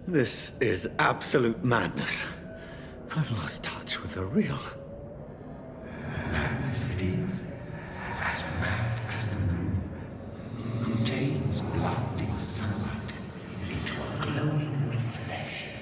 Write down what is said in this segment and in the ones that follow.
This is absolute madness. I've lost touch with the real. Madness it is, as mad as the moon, who tames blinding sunlight into a glowing reflection.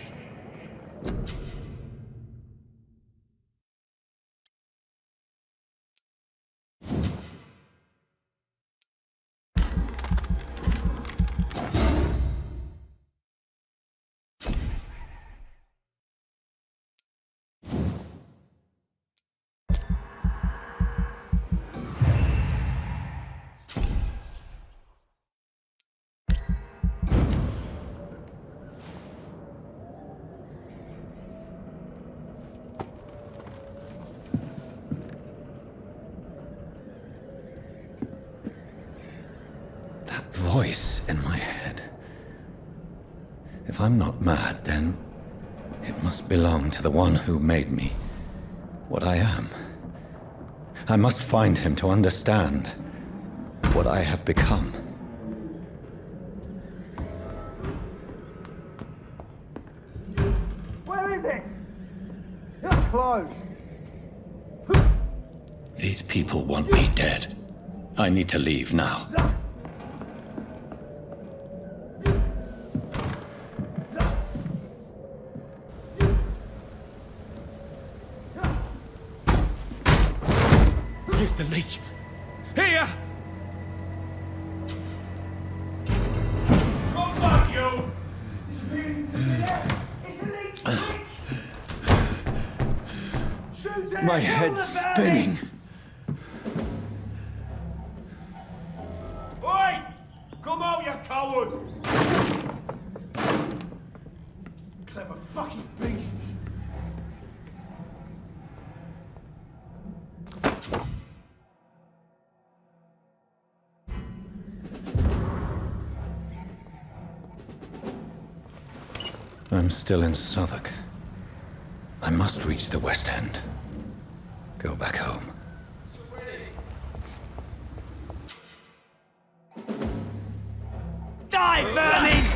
Voice in my head. If I'm not mad, then it must belong to the one who made me what I am. I must find him to understand what I have become. Where is it? It's closed. These people want me dead. I need to leave now. Here's the leech. Here! Oh, fuck you! My head's spinning. Oi! Come out, you coward! Clever fucking beasts. I'm still in Southwark. I must reach the West End. Go back home. Die, vermin!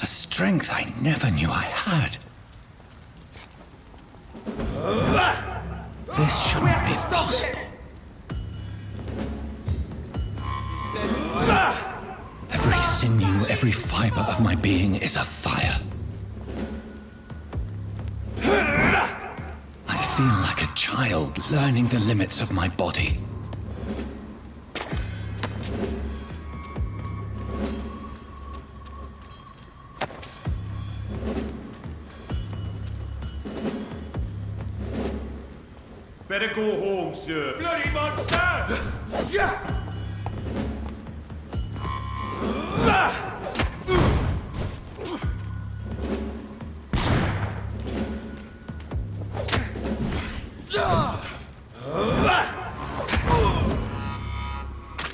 Strength I never knew I had. This shouldn't be possible. Every sinew, every fiber of my being is afire. I feel like a child learning the limits of my body. Better go home, sir. Bloody monster! Yeah!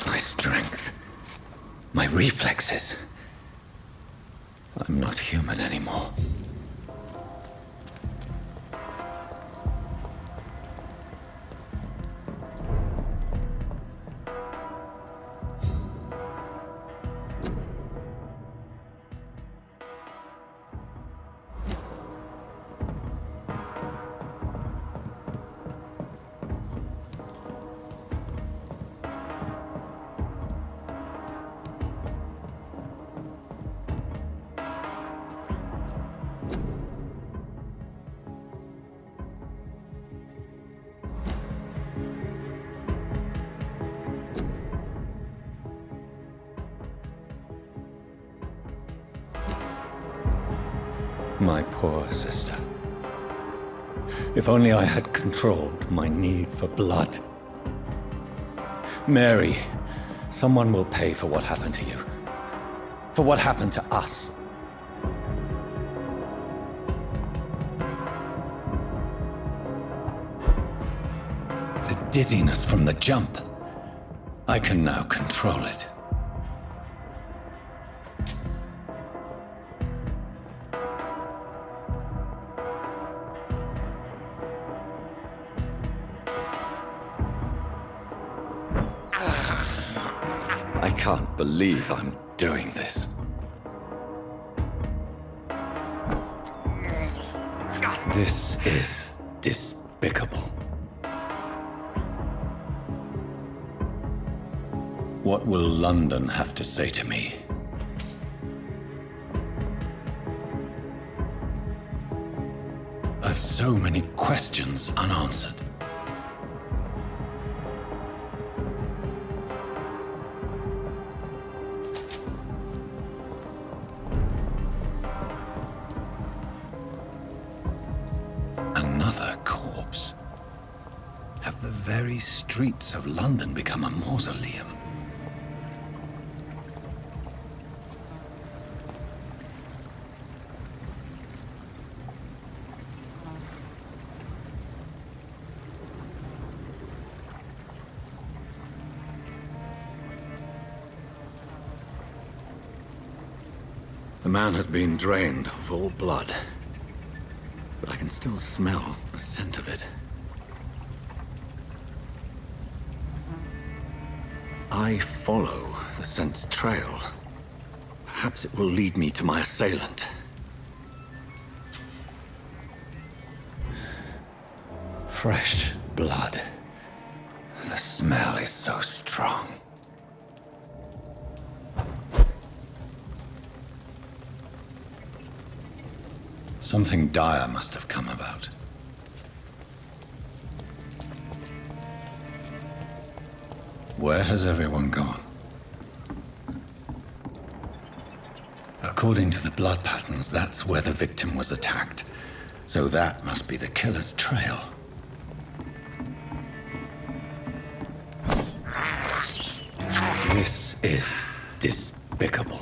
My strength, my reflexes. I'm not human anymore. My poor sister. If only I had controlled my need for blood. Mary, someone will pay for what happened to you. For what happened to us. dizziness from the jump. I can now control it. I can't believe I'm doing this. This is despicable. What will London have to say to me? I've so many questions unanswered. Another corpse. Have the very streets of London become a mausoleum? The man has been drained of all blood, but I can still smell the scent of it. I follow the scent's trail. Perhaps it will lead me to my assailant. Fresh blood. The smell is so strong. Something dire must have come about. Where has everyone gone? According to the blood patterns, that's where the victim was attacked. So that must be the killer's trail. This is despicable.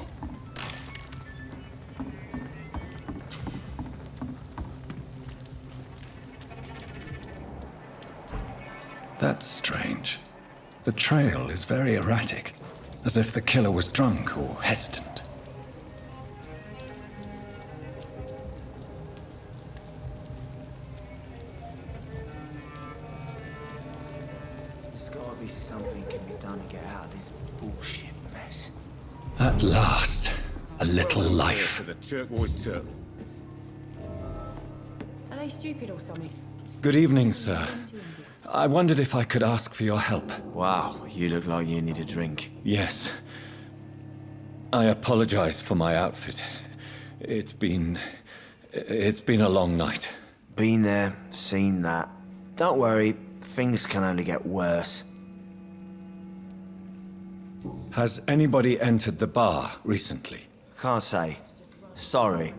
That's strange. The trail is very erratic, as if the killer was drunk or hesitant. There's gotta be something can be done to get out of this bullshit mess. At last, a little life. To the Turquoise Turtle. Are they stupid or something? Good evening, sir. I wondered if I could ask for your help. Wow, you look like you need a drink. Yes. I apologize for my outfit. It's been a long night. Been there, seen that. Don't worry, things can only get worse. Has anybody entered the bar recently? Can't say. Sorry.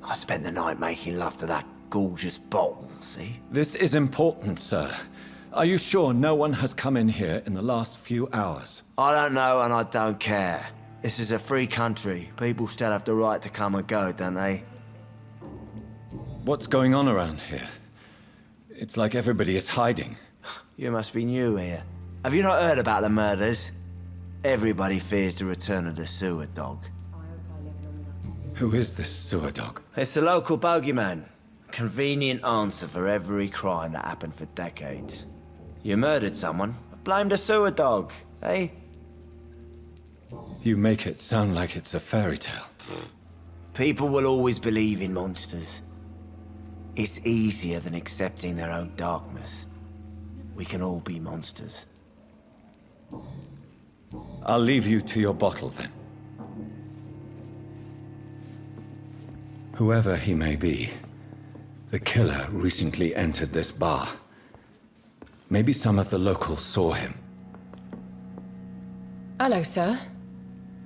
I spent the night making love to that gorgeous bottle, see? This is important, sir. Are you sure no one has come in here in the last few hours? I don't know and I don't care. This is a free country. People still have the right to come and go, don't they? What's going on around here? It's like everybody is hiding. You must be new here. Have you not heard about the murders? Everybody fears the return of the sewer dog. Who is this sewer dog? It's the local bogeyman. Convenient answer for every crime that happened for decades. You murdered someone, blame the sewer dog, eh? You make it sound like it's a fairy tale. People will always believe in monsters. It's easier than accepting their own darkness. We can all be monsters. I'll leave you to your bottle then. Whoever he may be, the killer recently entered this bar. Maybe some of the locals saw him. Hello, sir.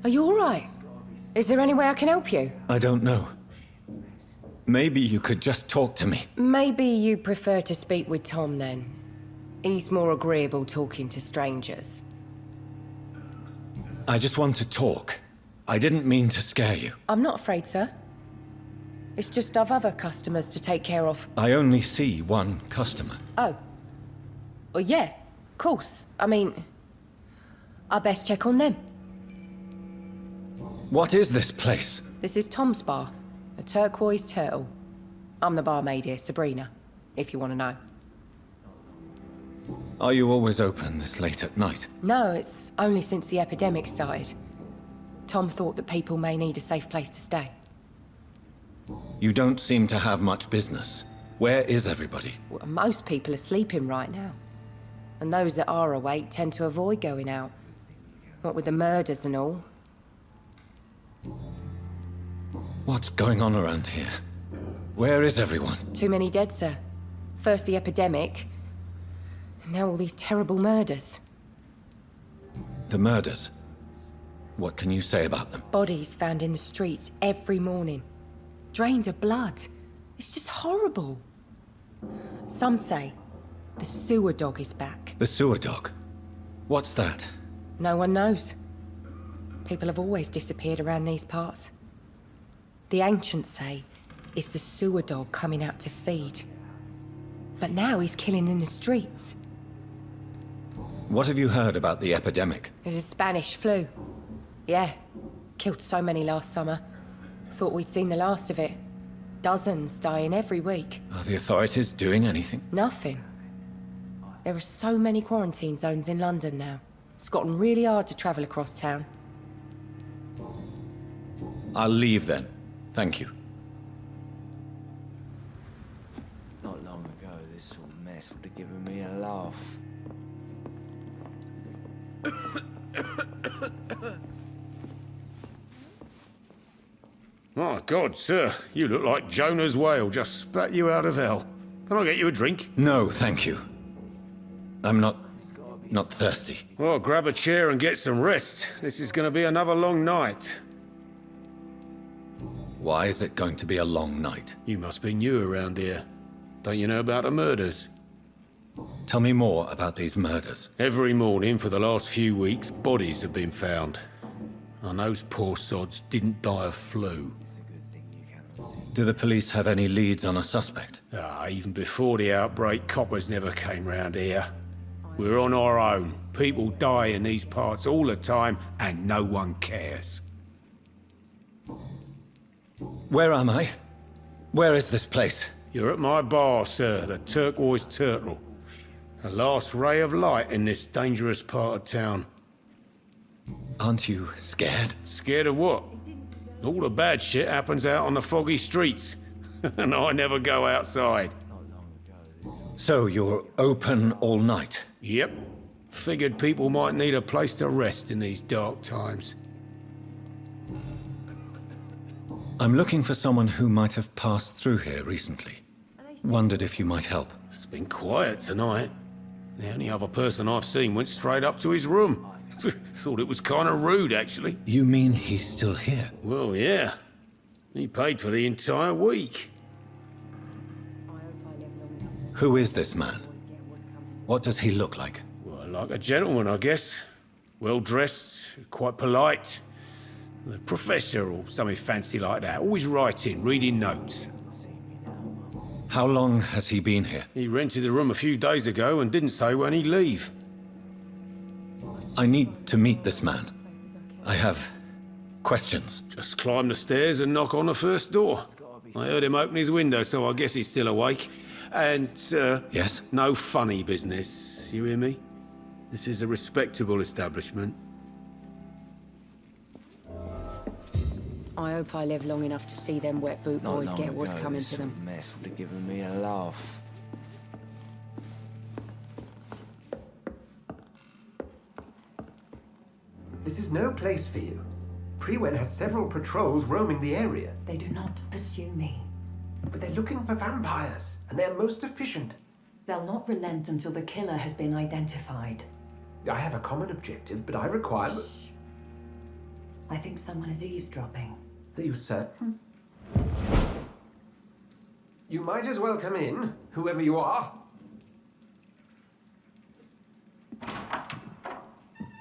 Are you all right? Is there any way I can help you? I don't know. Maybe you could just talk to me. Maybe you prefer to speak with Tom, then. He's more agreeable talking to strangers. I just want to talk. I didn't mean to scare you. I'm not afraid, sir. It's just I've other customers to take care of. I only see one customer. Oh. Well, yeah. Course. I mean, I best check on them. What is this place? This is Tom's bar, a Turquoise Turtle. I'm the barmaid here, Sabrina, if you want to know. Are you always open this late at night? No, it's only since the epidemic started. Tom thought that people may need a safe place to stay. You don't seem to have much business. Where is everybody? Well, most people are sleeping right now. And those that are awake tend to avoid going out. What with the murders and all. What's going on around here? Where is everyone? Too many dead, sir. First the epidemic, and now all these terrible murders. The murders? What can you say about them? Bodies found in the streets every morning. Drained of blood. It's just horrible. Some say the sewer dog is back. The sewer dog? What's that? No one knows. People have always disappeared around these parts. The ancients say it's the sewer dog coming out to feed. But now he's killing in the streets. What have you heard about the epidemic? There's a Spanish flu. Yeah, killed so many last summer. Thought we'd seen the last of it. Dozens dying every week. Are the authorities doing anything? Nothing. There are so many quarantine zones in London now. It's gotten really hard to travel across town. I'll leave then. Thank you. Not long ago, this sort of mess would have given me a laugh. My God, sir, you look like Jonah's whale just spat you out of hell. Can I get you a drink? No, thank you. I'm not thirsty. Well, grab a chair and get some rest. This is going to be another long night. Why is it going to be a long night? You must be new around here. Don't you know about the murders? Tell me more about these murders. Every morning for the last few weeks, bodies have been found. And those poor sods didn't die of flu. Do the police have any leads on a suspect? Even before the outbreak, coppers never came round here. We're on our own. People die in these parts all the time, and no one cares. Where am I? Where is this place? You're at my bar, sir, the Turquoise Turtle. The last ray of light in this dangerous part of town. Aren't you scared? Scared of what? All the bad shit happens out on the foggy streets. And I never go outside. So you're open all night? Yep. Figured people might need a place to rest in these dark times. I'm looking for someone who might have passed through here recently. Wondered if you might help. It's been quiet tonight. The only other person I've seen went straight up to his room. Thought it was kind of rude, actually. You mean he's still here? Well, yeah. He paid for the entire week. Who is this man? What does he look like? Well, like a gentleman, I guess. Well-dressed, quite polite. A professor or something fancy like that. Always writing, reading notes. How long has he been here? He rented the room a few days ago and didn't say when he'd leave. I need to meet this man. I have questions. Just climb the stairs and knock on the first door. I heard him open his window, so I guess he's still awake. And, Yes? no funny business, you hear me? This is a respectable establishment. I hope I live long enough to see them wet boot boys get what's coming to them. Mess would have given me a laugh. This is no place for you. PreWid has several patrols roaming the area. They do not pursue me. But they're looking for vampires, and they're most efficient. They'll not relent until the killer has been identified. I have a common objective, but I require... Shh. I think someone is eavesdropping. Are you certain? You might as well come in, whoever you are.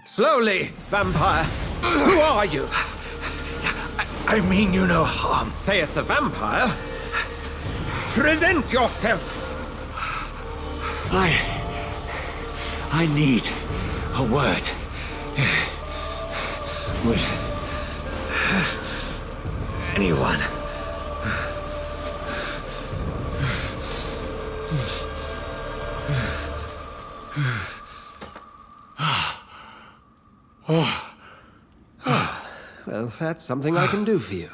Slowly, vampire! Who are you? I mean you no harm, saith the vampire. I need a word with anyone. Well, that's something I can do for you.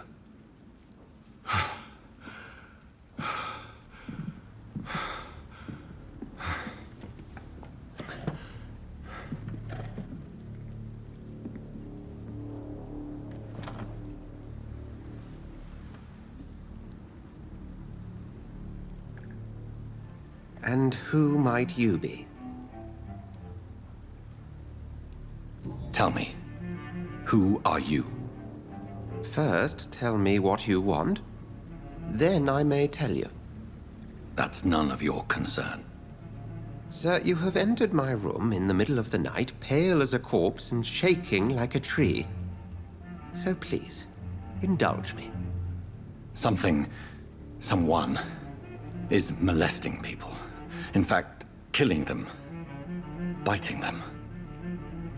And who might you be? Tell me, who are you? First, tell me what you want. Then I may tell you. That's none of your concern. Sir, you have entered my room in the middle of the night, pale as a corpse and shaking like a tree. So please, indulge me. Someone is molesting people. In fact, killing them. Biting them.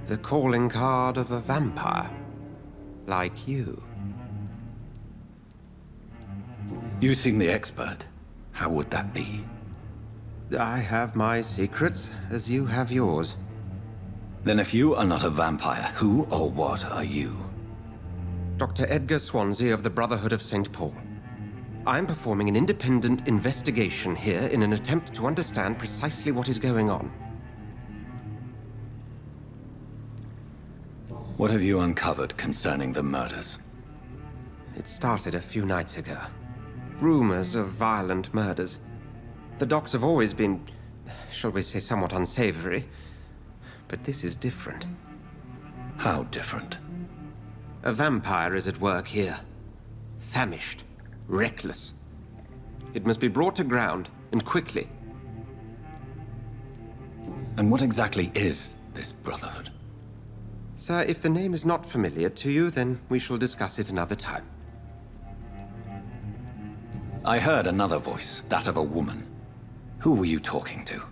The calling card of a vampire. Like you. You seem the expert. How would that be? I have my secrets, as you have yours. Then if you are not a vampire, who or what are you? Dr. Edgar Swansea of the Brotherhood of St. Paul. I'm performing an independent investigation here in an attempt to understand precisely what is going on. What have you uncovered concerning the murders? It started a few nights ago. Rumors of violent murders. The docks have always been, shall we say, somewhat unsavory. But this is different. How different? A vampire is at work here. Famished. Reckless. It must be brought to ground, and quickly. And what exactly is this Brotherhood? Sir, if the name is not familiar to you, then we shall discuss it another time. I heard another voice, that of a woman. Who were you talking to?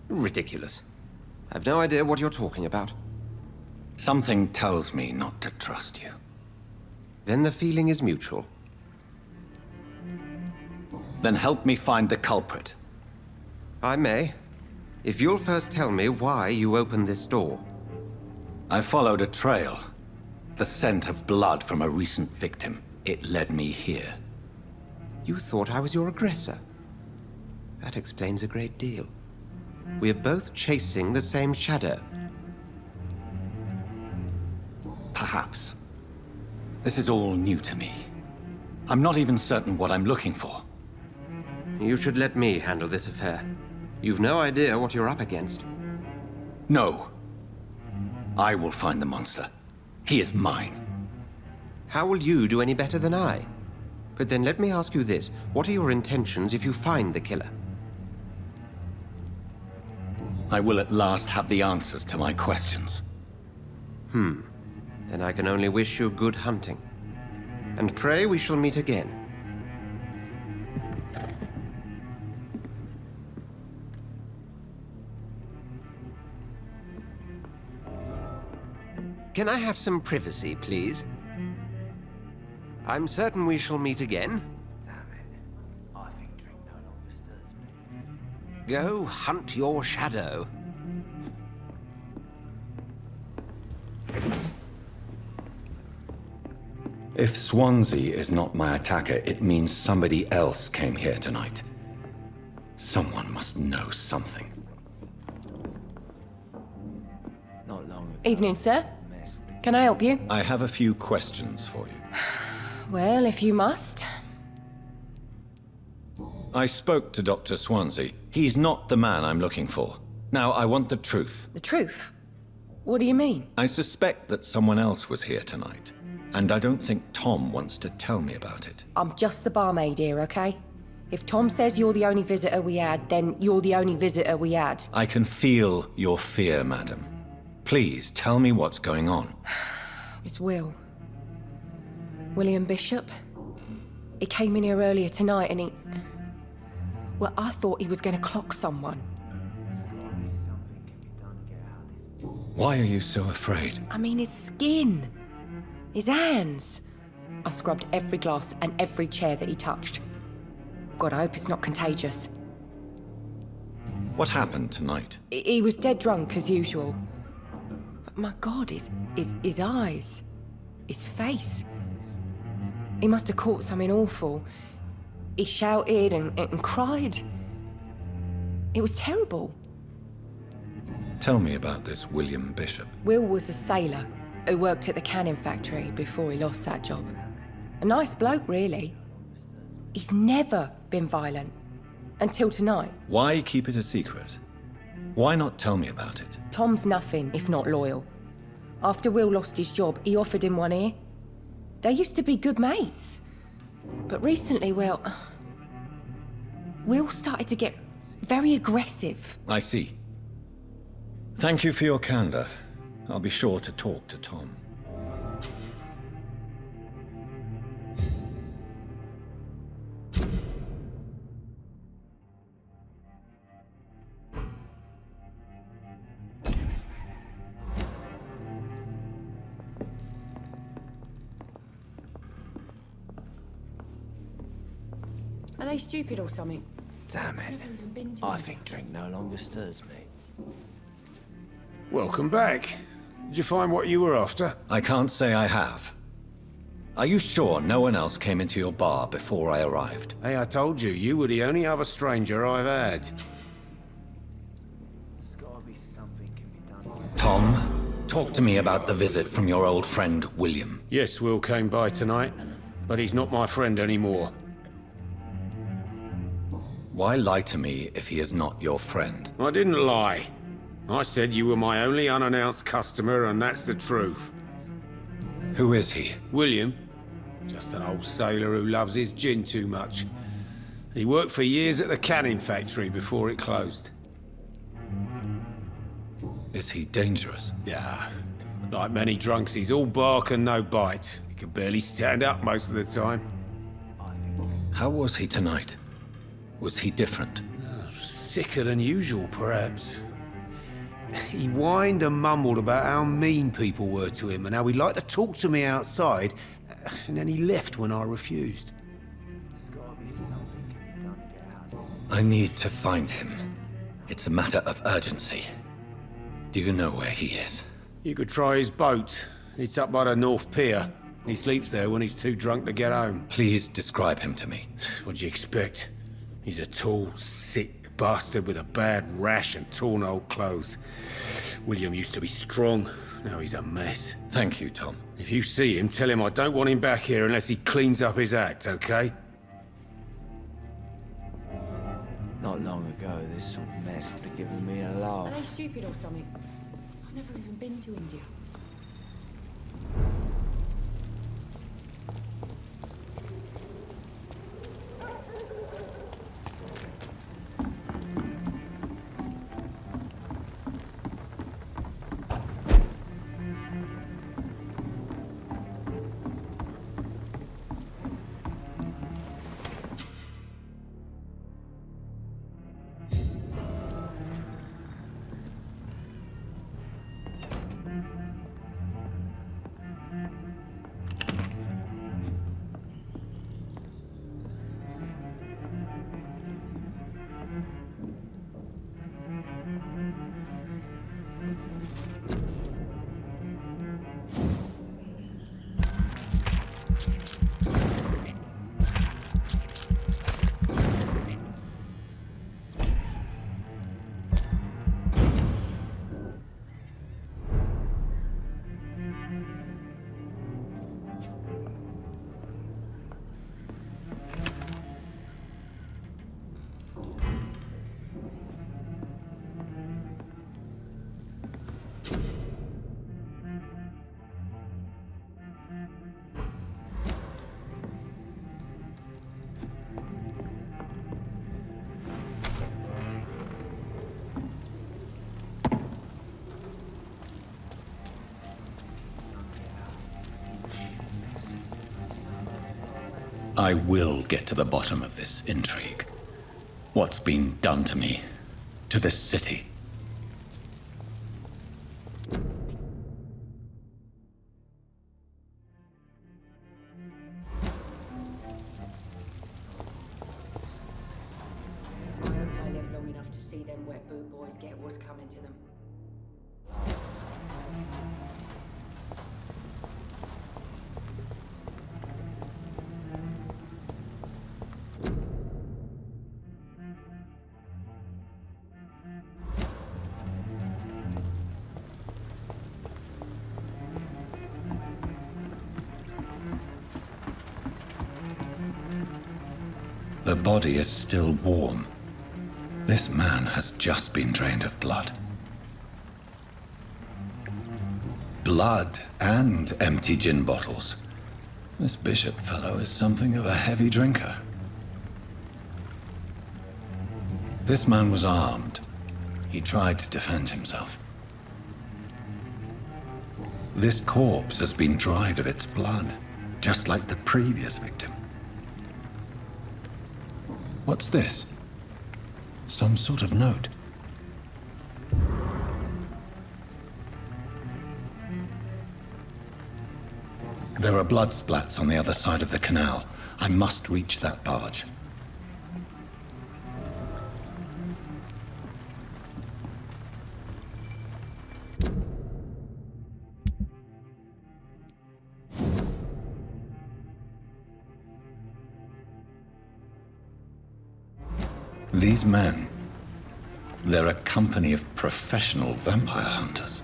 Ridiculous. I've no idea what you're talking about. Something tells me not to trust you. Then the feeling is mutual. Then help me find the culprit. I may. If you'll first tell me why you opened this door. I followed a trail. The scent of blood from a recent victim. It led me here. You thought I was your aggressor. That explains a great deal. We are both chasing the same shadow. Perhaps. This is all new to me. I'm not even certain what I'm looking for. You should let me handle this affair. You've no idea what you're up against. No. I will find the monster. He is mine. How will you do any better than I? But then let me ask you this. What are your intentions if you find the killer? I will at last have the answers to my questions. Then I can only wish you good hunting. And pray we shall meet again. Can I have some privacy, please? I'm certain we shall meet again. Damn it. I think drink no longer stirs me. Go hunt your shadow. If Swansea is not my attacker, it means somebody else came here tonight. Someone must know something. Not long ago. Evening, sir. Can I help you? I have a few questions for you. Well, if you must. I spoke to Dr. Swansea. He's not the man I'm looking for. Now, I want the truth. The truth? What do you mean? I suspect that someone else was here tonight, and I don't think Tom wants to tell me about it. I'm just the barmaid here, okay? If Tom says you're the only visitor we had, then you're the only visitor we had. I can feel your fear, madam. Please, tell me what's going on. It's Will. William Bishop. He came in here earlier tonight and he... Well, I thought he was going to clock someone. Why are you so afraid? I mean, his skin. His hands. I scrubbed every glass and every chair that he touched. God, I hope it's not contagious. What happened tonight? He was dead drunk, as usual. But my God, his eyes. His face. He must have caught something awful. He shouted and cried. It was terrible. Tell me about this William Bishop. Will was a sailor who worked at the canning factory before he lost that job. A nice bloke, really. He's never been violent. Until tonight. Why keep it a secret? Why not tell me about it? Tom's nothing if not loyal. After Will lost his job, he offered him one ear. They used to be good mates. But recently, Will started to get very aggressive. I see. Thank you for your candor. I'll be sure to talk to Tom. Are they stupid or something? Damn it. I think drink no longer stirs me. Welcome back. Did you find what you were after? I can't say I have. Are you sure no one else came into your bar before I arrived? Hey, I told you, you were the only other stranger I've had. Tom, talk to me about the visit from your old friend, William. Yes, Will came by tonight, but he's not my friend anymore. Why lie to me if he is not your friend? I didn't lie. I said you were my only unannounced customer, and that's the truth. Who is he? William. Just an old sailor who loves his gin too much. He worked for years at the canning factory before it closed. Is he dangerous? Yeah. Like many drunks, he's all bark and no bite. He can barely stand up most of the time. How was he tonight? Was he different? Sicker than usual, perhaps. He whined and mumbled about how mean people were to him and how he'd like to talk to me outside, and then he left when I refused. I need to find him. It's a matter of urgency. Do you know where he is? You could try his boat. It's up by the North Pier. He sleeps there when he's too drunk to get home. Please describe him to me. What'd you expect? He's a tall, sick bastard with a bad rash and torn old clothes. William used to be strong. Now he's a mess. Thank you, Tom. If you see him, tell him I don't want him back here unless he cleans up his act, okay? Not long ago, this sort of mess would have given me a laugh. Are they stupid or something? I've never even been to India. I will get to the bottom of this intrigue. What's been done to me, to this city. wet boot boys get what's coming to them. The body is still warm. This man has just been drained of blood. Blood and empty gin bottles. This bishop fellow is something of a heavy drinker. This man was armed. He tried to defend himself. This corpse has been dried of its blood, just like the previous victim. What's this? Some sort of note. There are blood splats on the other side of the canal. I must reach that barge. These men, they're a company of professional vampire hunters.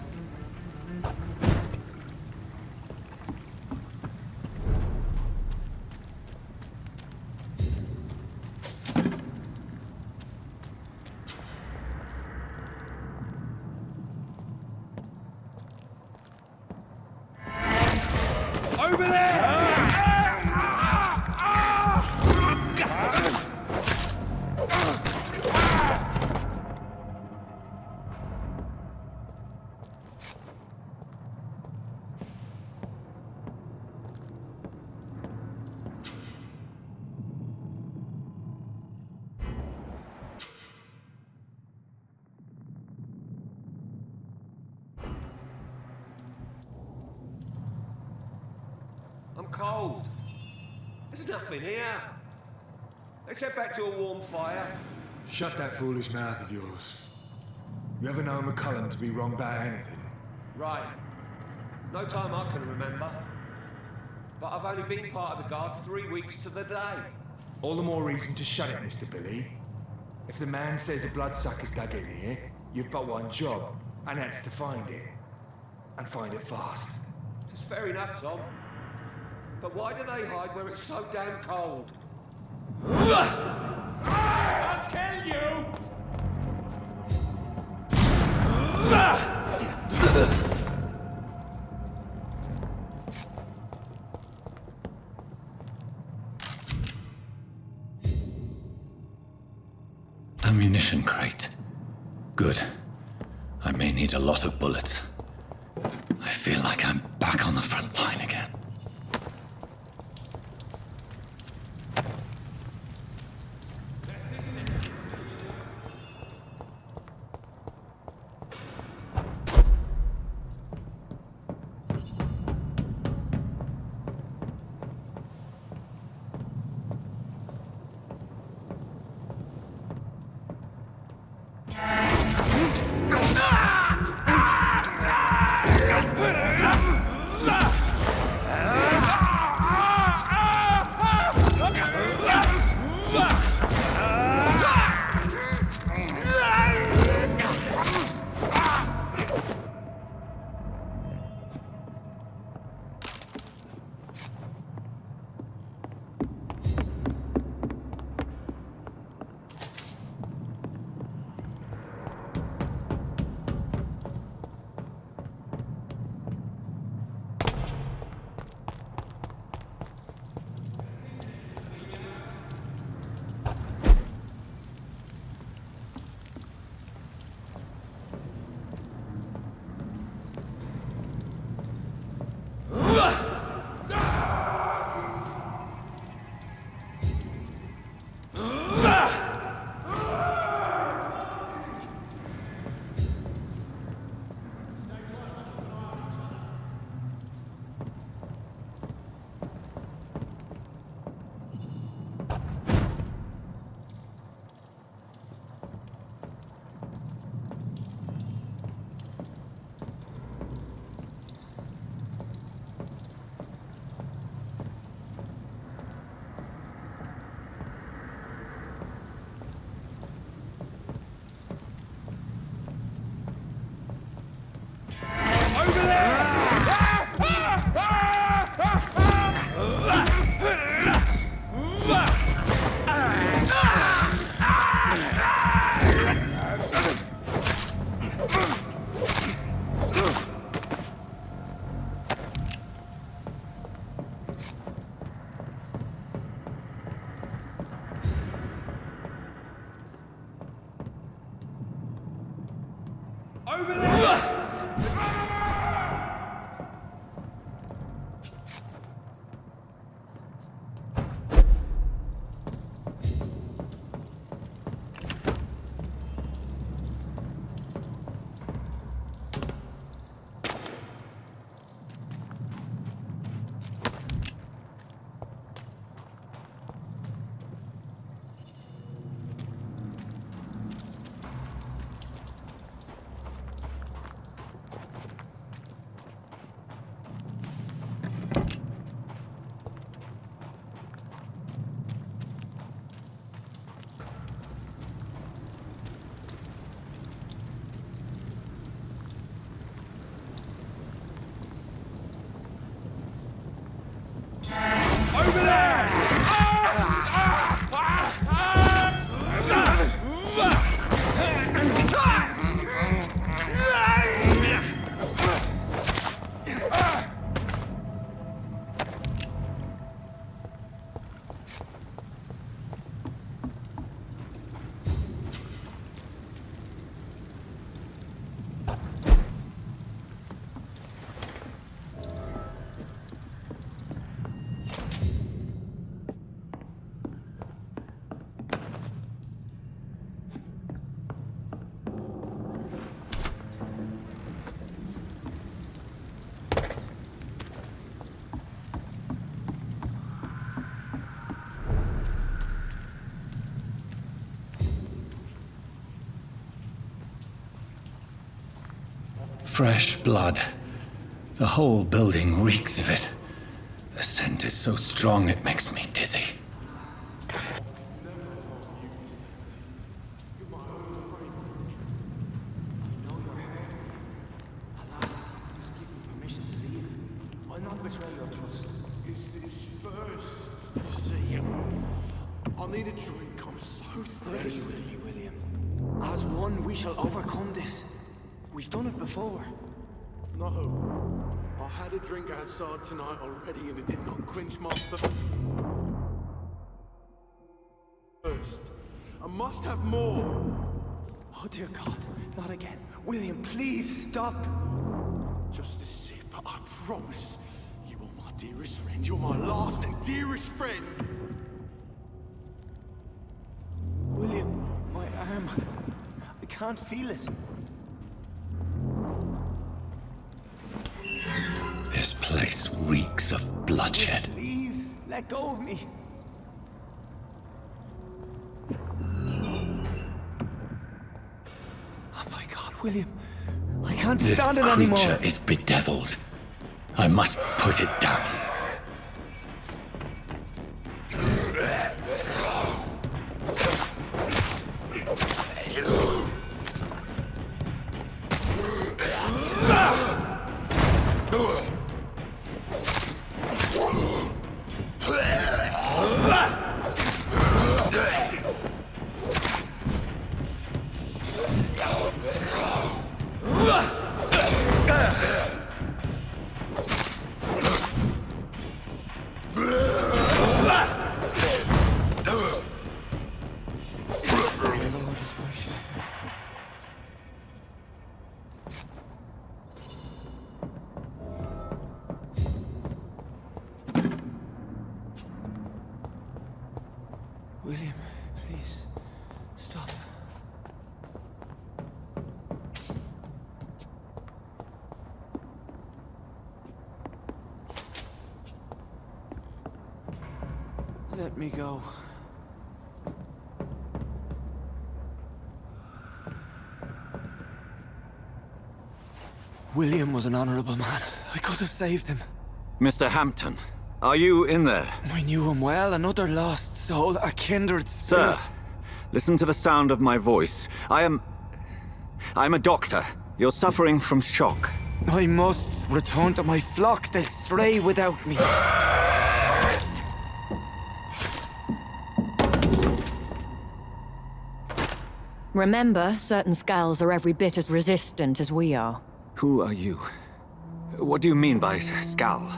Over there! I'm cold. There's nothing here. Let's head back to a warm fire. Shut that foolish mouth of yours. You ever known McCullum to be wrong about anything? Right. No time I can remember. But I've only been part of the guard 3 weeks to the day. All the more reason to shut it, Mr. Billy. If the man says a bloodsucker's dug in here, you've but one job, and that's to find it. And find it fast. It's fair enough, Tom. But why do they hide where it's so damn cold? I'll kill you! Ammunition crate. Good. I may need a lot of bullets. I feel like I'm back on the front line again. Fresh blood. The whole building reeks of it. The scent is so strong it makes me dizzy. I'll not betray your trust. Is this first? See, I'll need a drink. I'm so thirsty. Stay with me, William. As one, we shall overcome this. We've done it before. No. I had a drink outside tonight already and it did not quench my thirst. I must have more. Oh dear God, not again. William, please stop. Just a sip, I promise. You are my dearest friend. You're my last and dearest friend. William, my arm. I can't feel it. This place reeks of bloodshed. Please, let go of me. Oh my God, William. I can't stand it anymore. This creature is bedeviled. I must put it down. William, please, stop. Let me go. William was an honorable man. I could have saved him. Mr. Hampton, are you in there? I knew him well, another lost soul, a kindred spirit. Sir, listen to the sound of my voice. I'm a doctor. You're suffering from shock. I must return to my flock. They'll stray without me. Remember, certain skulls are every bit as resistant as we are. Who are you? What do you mean by skull?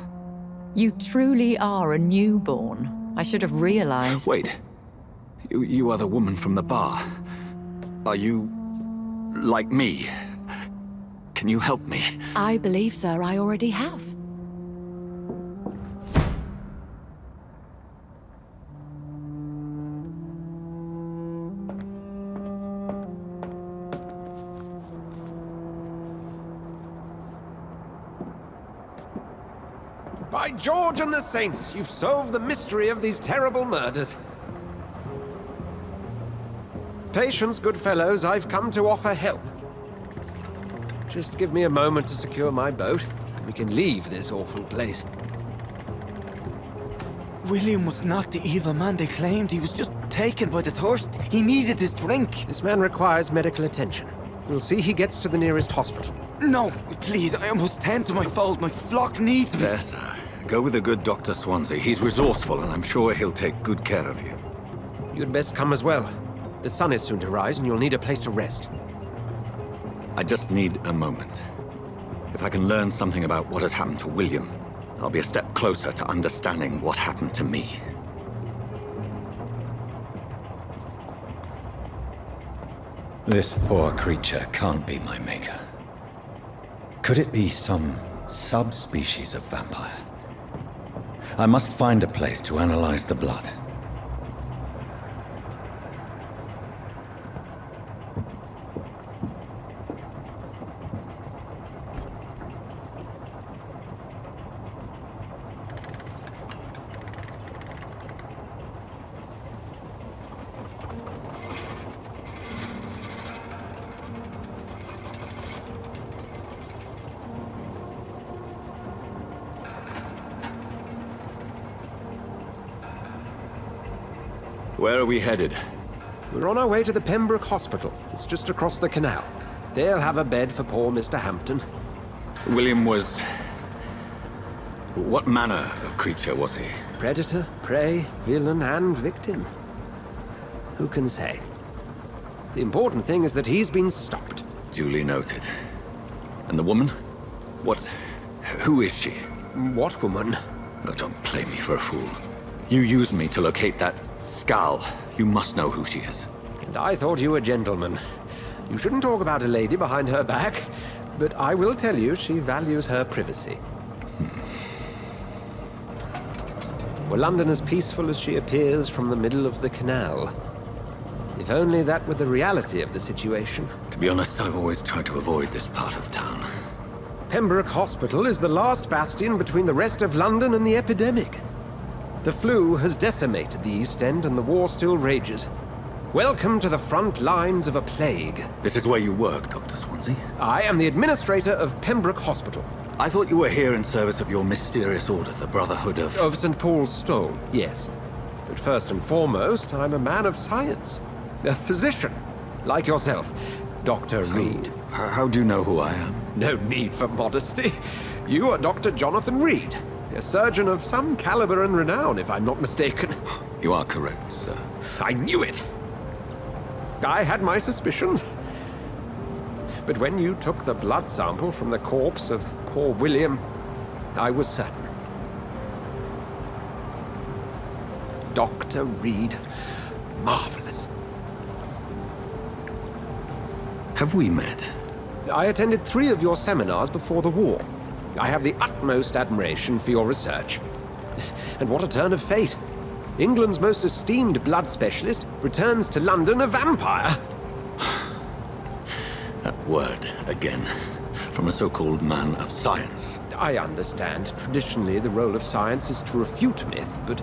You truly are a newborn. I should have realized. Wait. You are the woman from the bar. Are you like me? Can you help me? I believe, sir, I already have. By George and the Saints, you've solved the mystery of these terrible murders. Patience, good fellows, I've come to offer help. Just give me a moment to secure my boat. We can leave this awful place. William was not the evil man they claimed. He was just taken by the thirst. He needed his drink. This man requires medical attention. We'll see he gets to the nearest hospital. No, please, I must tend to my fold. My flock needs me. There, sir. Go with the good Dr. Swansea. He's resourceful, and I'm sure he'll take good care of you. You'd best come as well. The sun is soon to rise, and you'll need a place to rest. I just need a moment. If I can learn something about what has happened to William, I'll be a step closer to understanding what happened to me. This poor creature can't be my maker. Could it be some subspecies of vampire? I must find a place to analyze the blood. Where are we headed? We're on our way to the Pembroke Hospital. It's just across the canal. They'll have a bed for poor Mr. Hampton. William was... What manner of creature was he? Predator, prey, villain, and victim. Who can say? The important thing is that he's been stopped. Duly noted. And the woman? What... Who is she? What woman? Oh, don't play me for a fool. You used me to locate that skull. You must know who she is. And I thought you a gentleman. You shouldn't talk about a lady behind her back, but I will tell you she values her privacy. Were London as peaceful as she appears from the middle of the canal? If only that were the reality of the situation. To be honest, I've always tried to avoid this part of town. Pembroke Hospital is the last bastion between the rest of London and the epidemic. The flu has decimated the East End and the war still rages. Welcome to the front lines of a plague. This is where you work, Dr. Swansea? I am the administrator of Pembroke Hospital. I thought you were here in service of your mysterious order, the Brotherhood of... Of St. Paul's Stole, yes. But first and foremost, I'm a man of science. A physician, like yourself, Dr. Reed. How do you know who I am? No need for modesty. You are Dr. Jonathan Reed. A surgeon of some caliber and renown, if I'm not mistaken. You are correct, sir. I knew it! I had my suspicions. But when you took the blood sample from the corpse of poor William, I was certain. Dr. Reed. Marvelous. Have we met? I attended 3 of your seminars before the war. I have the utmost admiration for your research. And what a turn of fate. England's most esteemed blood specialist returns to London a vampire. That word, again. From a so-called man of science. I understand. Traditionally, the role of science is to refute myth, but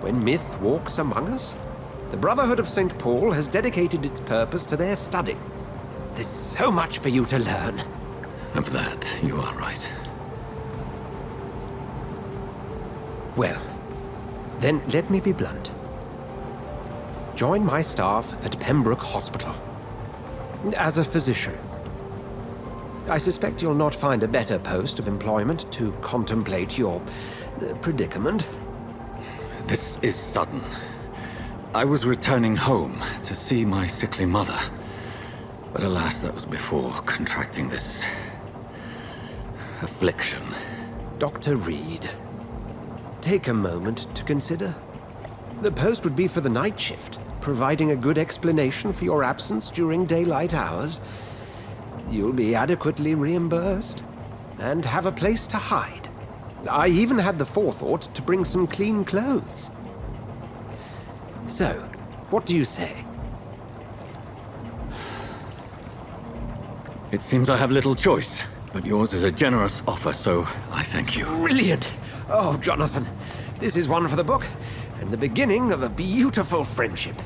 when myth walks among us, the Brotherhood of St. Paul has dedicated its purpose to their study. There's so much for you to learn. Of that, you are right. Well, then let me be blunt. Join my staff at Pembroke Hospital. As a physician. I suspect you'll not find a better post of employment to contemplate your predicament. This is sudden. I was returning home to see my sickly mother. But alas, that was before contracting this... affliction. Dr. Reed. Take a moment to consider. The post would be for the night shift, providing a good explanation for your absence during daylight hours. you'll be adequately reimbursed and have a place to hide. I even had the forethought to bring some clean clothes. So, what do you say? It seems I have little choice, but yours is a generous offer, so I thank you. Brilliant! Oh, Jonathan, this is one for the book, and the beginning of a beautiful friendship.